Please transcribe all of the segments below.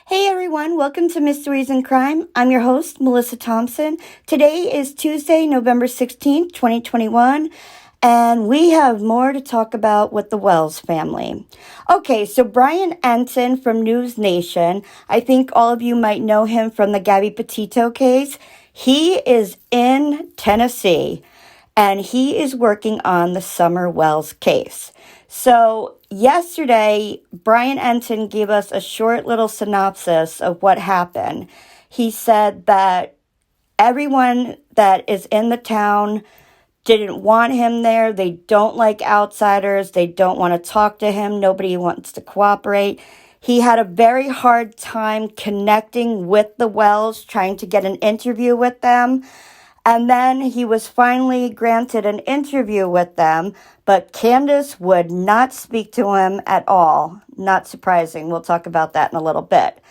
Hey everyone, welcome to Mysteries and Crime. I'm your host, Melissa Thompson. Today is Tuesday, November 16th, 2021, and we have more to talk about with the Wells family. Okay, so Brian Entin from News Nation, I think all of you might know him from the Gabby Petito case. He is in Tennessee, and he is working on the Summer Wells case. So yesterday, Brian Entin gave us a short little synopsis of what happened. He said that everyone that is in the town didn't want him there. They don't like outsiders. They don't want to talk to him. Nobody wants to cooperate. He had a very hard time connecting with the Wells, trying to get an interview with them. And then he was finally granted an interview with them, but Candus would not speak to him at all. Not surprising. We'll talk about that in a little bit.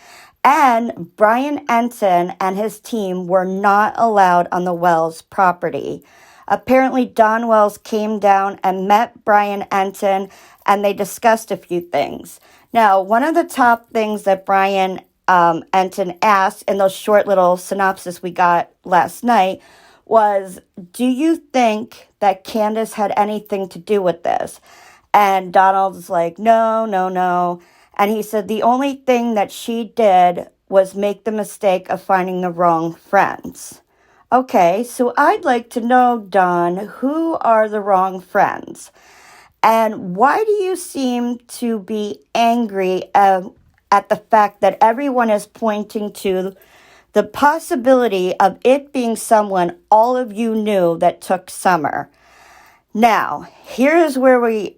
And Brian Entin and his team were not allowed on the Wells property. Apparently, Don Wells came down and met Brian Entin, and they discussed a few things. Now, one of the top things that Brian Entin asked in those short little synopsis we got last night was, do you think that Candus had anything to do with this? And Donald's like, no. And he said the only thing that she did was make the mistake of finding the wrong friends. Okay, so I'd like to know, Don, who are the wrong friends? And why do you seem to be angry at the fact that everyone is pointing to the possibility of it being someone all of you knew that took Summer? Now, here's where we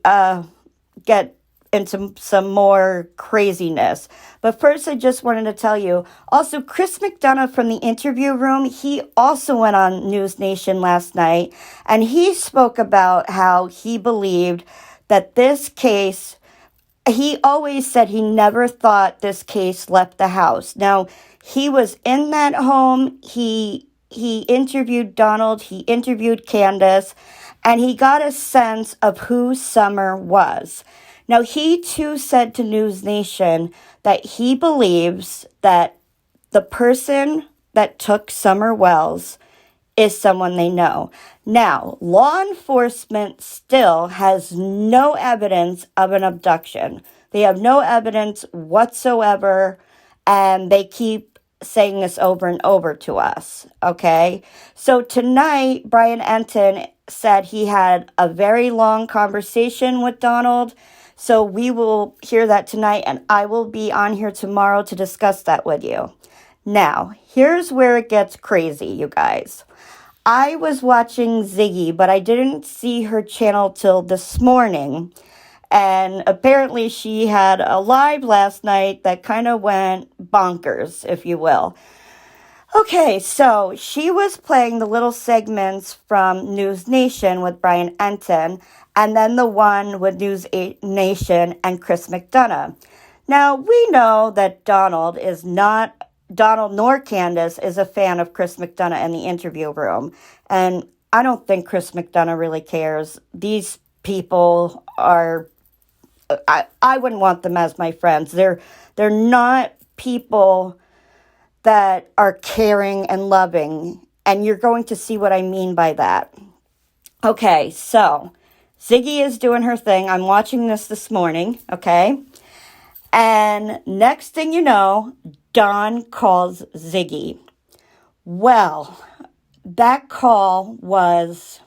get into some more craziness. But first, I just wanted to tell you, also, Chris McDonough from the interview room, he also went on News Nation last night, and he spoke about how he believed that this case, he always said he never thought this case left the house. Now, he was in that home. He interviewed Donald. He interviewed Candus, and he got a sense of who Summer was. Now, he too said to News Nation that he believes that the person that took Summer Wells is someone they know. Now, law enforcement still has no evidence of an abduction. They have no evidence whatsoever, and they keep saying this over and over to us, okay? So tonight, Brian Entin said he had a very long conversation with Donald, so we will hear that tonight, and I will be on here tomorrow to discuss that with you. Now, here's where it gets crazy, you guys. I was watching Ziggy, but I didn't see her channel till this morning. And apparently she had a live last night that kind of went bonkers, if you will. Okay, so she was playing the little segments from News Nation with Brian Entin, and then the one with News Nation and Chris McDonough. Now, we know that Donald nor Candus is a fan of Chris McDonough in the interview room. And I don't think Chris McDonough really cares. These people are, I wouldn't want them as my friends. They're not people that are caring and loving. And you're going to see what I mean by that. Okay, so Ziggy is doing her thing. I'm watching this morning, okay? And next thing you know, Don calls Ziggy. Well, that call was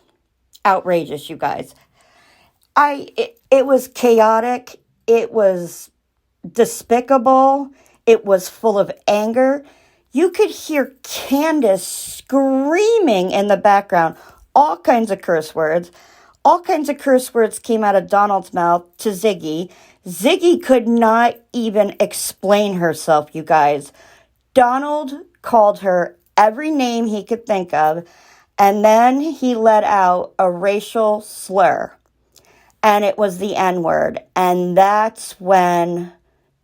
outrageous, you guys. It was chaotic. It was despicable. It was full of anger. You could hear Candus screaming in the background, all kinds of curse words. All kinds of curse words came out of Donald's mouth to Ziggy. Ziggy could not even explain herself, you guys. Donald called her every name he could think of, and then he let out a racial slur, and it was the N-word. And that's when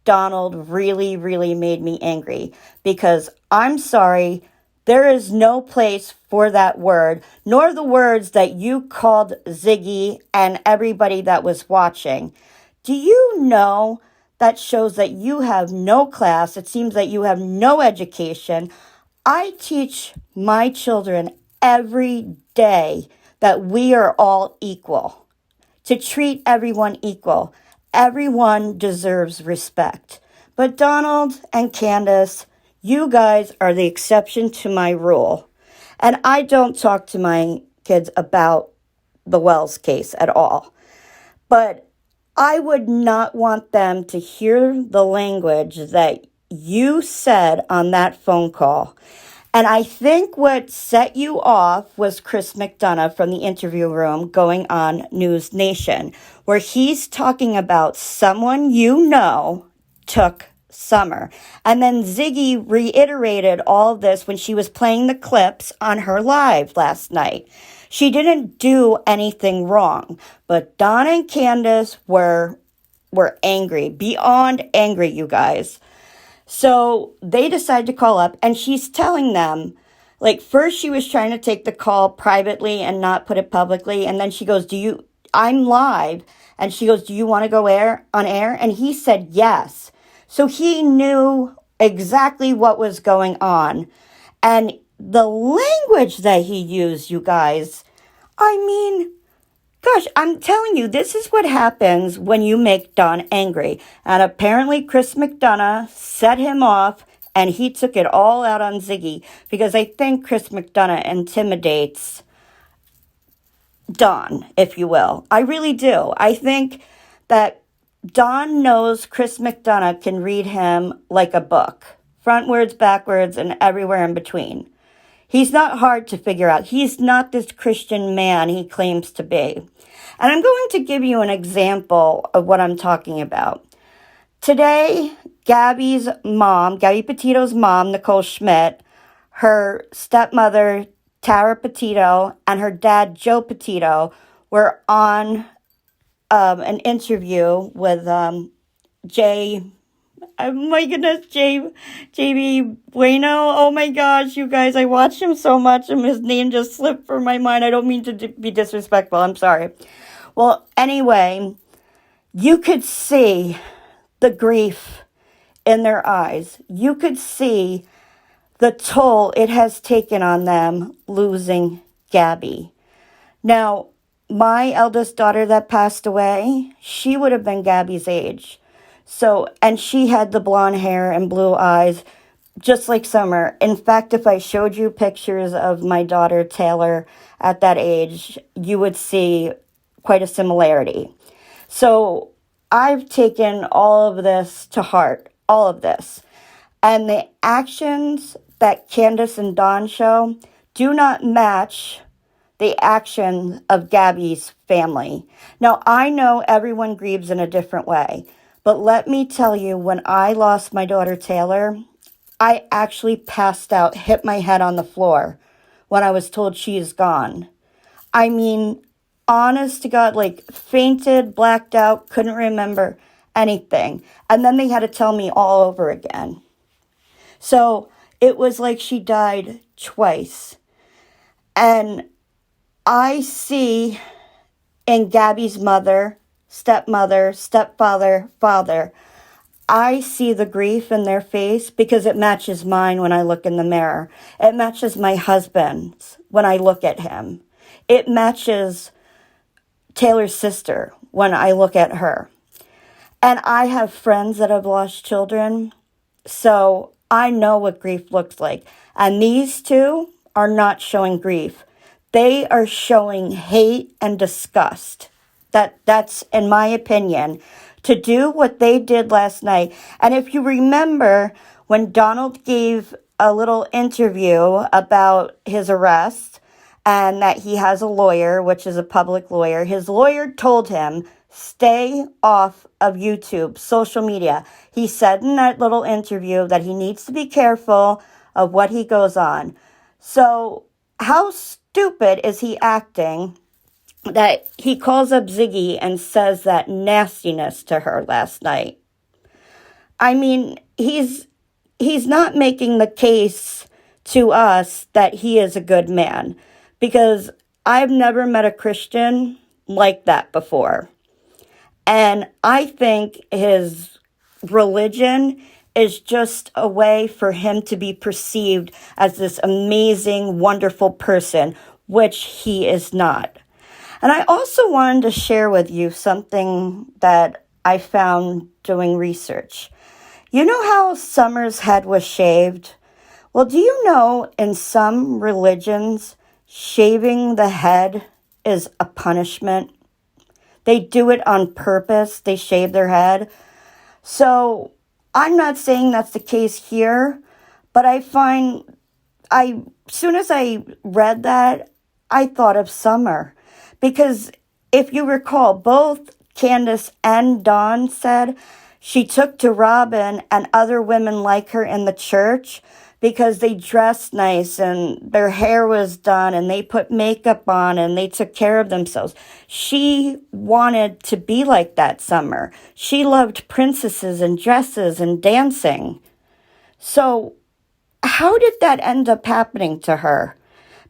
Donald really, really made me angry, because I'm sorry, there is no place for that word, nor the words that you called Ziggy and everybody that was watching. Do you know that shows that you have no class. It seems that you have no education. I teach my children every day that we are all equal, to treat everyone equal. Everyone deserves respect. But Donald and Candus, you guys are the exception to my rule. And I don't talk to my kids about the Wells case at all. But I would not want them to hear the language that you said on that phone call. And I think what set you off was Chris McDonough from the interview room going on News Nation, where he's talking about someone you know took Summer. And then Ziggy reiterated all this when she was playing the clips on her live last night. She didn't do anything wrong, but Don and Candus were angry, beyond angry, you guys. So they decided to call up, and she's telling them, like, first she was trying to take the call privately and not put it publicly. And then she goes, I'm live. And she goes, do you want to go on air? And he said, yes. So he knew exactly what was going on. And the language that he used, you guys, I mean, gosh, I'm telling you, this is what happens when you make Don angry. And apparently Chris McDonough set him off, and he took it all out on Ziggy, because I think Chris McDonough intimidates Don, if you will. I really do. I think that Don knows Chris McDonough can read him like a book, frontwards, backwards, and everywhere in between. He's not hard to figure out. He's not this Christian man he claims to be. And I'm going to give you an example of what I'm talking about. Today, Gabby Petito's mom, Nicole Schmidt, her stepmother, Tara Petito, and her dad, Joe Petito, were on an interview with JB Bueno. Oh my gosh, you guys, I watched him so much and his name just slipped from my mind. I don't mean to be disrespectful. I'm sorry. Well, anyway, you could see the grief in their eyes. You could see the toll it has taken on them losing Gabby. Now, my eldest daughter that passed away, she would have been Gabby's age. So, and she had the blonde hair and blue eyes, just like Summer. In fact, if I showed you pictures of my daughter Taylor at that age, you would see quite a similarity. So I've taken all of this to heart, all of this. And the actions that Candus and Don show do not match the action of Gabby's family. Now, I know everyone grieves in a different way. But let me tell you, when I lost my daughter Taylor, I actually passed out, hit my head on the floor when I was told she is gone. I mean, honest to God, like fainted, blacked out, couldn't remember anything. And then they had to tell me all over again. So it was like she died twice. And I see in Gabby's mother, stepmother, stepfather, father, I see the grief in their face because it matches mine when I look in the mirror. It matches my husband's when I look at him. It matches Taylor's sister when I look at her. And I have friends that have lost children, so I know what grief looks like. And these two are not showing grief. They are showing hate and disgust. That's, in my opinion, to do what they did last night. And if you remember, when Donald gave a little interview about his arrest and that he has a lawyer, which is a public lawyer, his lawyer told him, stay off of YouTube, social media. He said in that little interview that he needs to be careful of what he goes on. So how stupid is he acting that he calls up Ziggy and says that nastiness to her last night? I mean, he's not making the case to us that he is a good man, because I've never met a Christian like that before. And I think his religion is just a way for him to be perceived as this amazing, wonderful person, which he is not. And I also wanted to share with you something that I found doing research. You know how Summer's head was shaved? Well, do you know in some religions, shaving the head is a punishment? They do it on purpose. They shave their head. So I'm not saying that's the case here, but as soon as I read that, I thought of Summer. Because if you recall, both Candus and Dawn said she took to Robin and other women like her in the church because they dressed nice and their hair was done and they put makeup on and they took care of themselves. She wanted to be like that, Summer. She loved princesses and dresses and dancing. So how did that end up happening to her?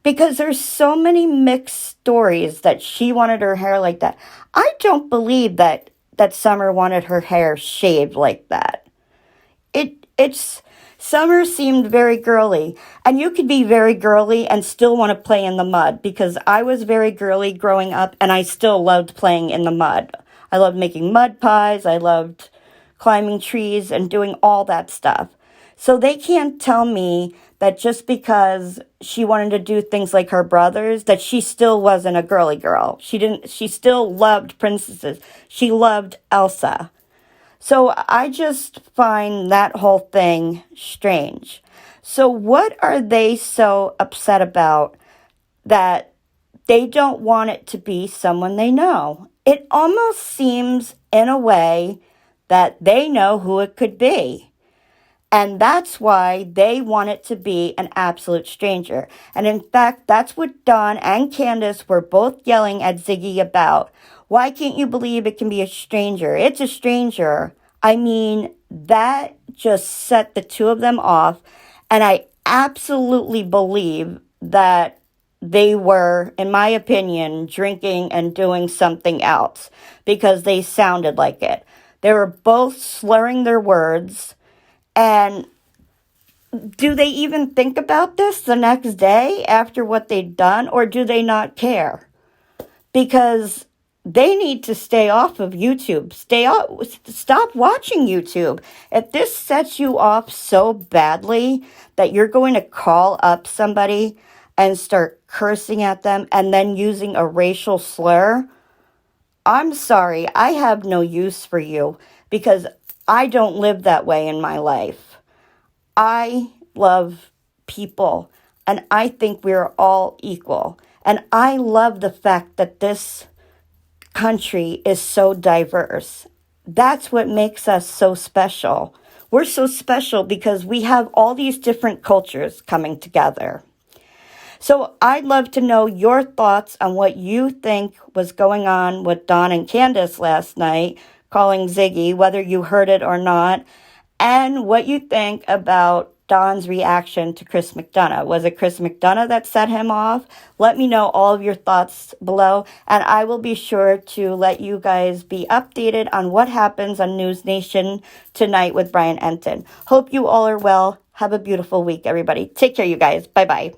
Because there's so many mixed stories that she wanted her hair like that. I don't believe that Summer wanted her hair shaved like that. Summer seemed very girly. And you could be very girly and still want to play in the mud. Because I was very girly growing up and I still loved playing in the mud. I loved making mud pies. I loved climbing trees and doing all that stuff. So they can't tell me that just because she wanted to do things like her brothers, that she still wasn't a girly girl. She still loved princesses. She loved Elsa. So I just find that whole thing strange. So what are they so upset about that they don't want it to be someone they know? It almost seems in a way that they know who it could be. And that's why they want it to be an absolute stranger. And in fact, that's what Dawn and Candus were both yelling at Ziggy about. Why can't you believe it can be a stranger? It's a stranger. I mean, that just set the two of them off. And I absolutely believe that they were, in my opinion, drinking and doing something else because they sounded like it. They were both slurring their words. And do they even think about this the next day after what they'd done, or do they not care? Because they need to stay off of YouTube. Stop watching YouTube. If this sets you off so badly that you're going to call up somebody and start cursing at them and then using a racial slur, I'm sorry, I have no use for you because I don't live that way in my life. I love people, and I think we're all equal. And I love the fact that this country is so diverse. That's what makes us so special. We're so special because we have all these different cultures coming together. So I'd love to know your thoughts on what you think was going on with Dawn and Candus last night, calling Ziggy, whether you heard it or not, and what you think about Dawn's reaction to Chris McDonough. Was it Chris McDonough that set him off? Let me know all of your thoughts below, and I will be sure to let you guys be updated on what happens on News Nation tonight with Brian Entin. Hope you all are well. Have a beautiful week, everybody. Take care, you guys. Bye-bye.